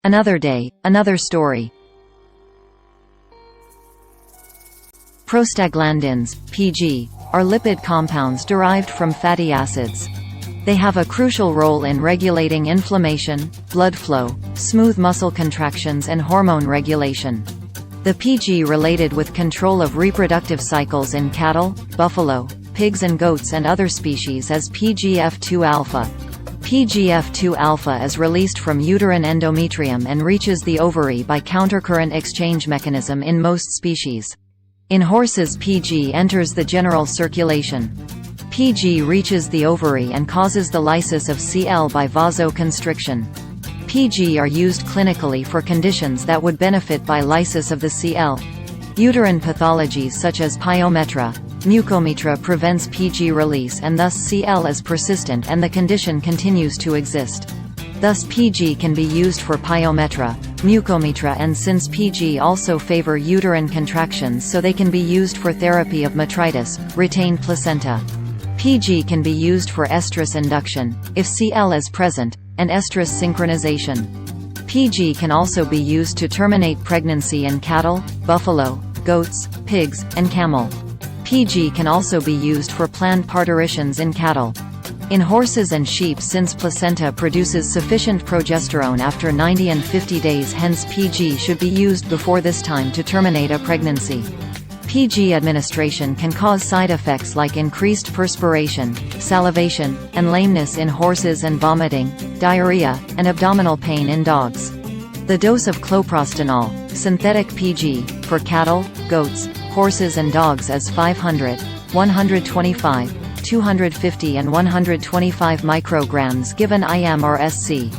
Another day, another story. Prostaglandins, PG, are lipid compounds derived from fatty acids. They have a crucial role in regulating inflammation, blood flow, smooth muscle contractions and hormone regulation. The PG related with control of reproductive cycles in cattle, buffalo, pigs and goats and other species as PGF2-alpha. PGF2-alpha is released from uterine endometrium and reaches the ovary by countercurrent exchange mechanism in most species. In horses, PG enters the general circulation. PG reaches the ovary and causes the lysis of Cl by vasoconstriction. PG are used clinically for conditions that would benefit by lysis of the Cl. Uterine pathologies such as pyometra, mucometra prevents PG release and thus Cl is persistent and the condition continues to exist. Thus PG can be used for pyometra, mucometra, and since PG also favor uterine contractions, so they can be used for therapy of metritis, retained placenta. PG can be used for estrus induction, if Cl is present, and estrus synchronization. PG can also be used to terminate pregnancy in cattle, buffalo, goats, pigs, and camel. PG can also be used for planned parturitions in cattle. In horses and sheep, since placenta produces sufficient progesterone after 90 and 50 days, hence PG should be used before this time to terminate a pregnancy. PG administration can cause side effects like increased perspiration, salivation, and lameness in horses and vomiting, diarrhea, and abdominal pain in dogs. The dose of cloprostanol, synthetic PG, for cattle, goats, horses and dogs is 500, 125, 250 and 125 micrograms given IM or SC.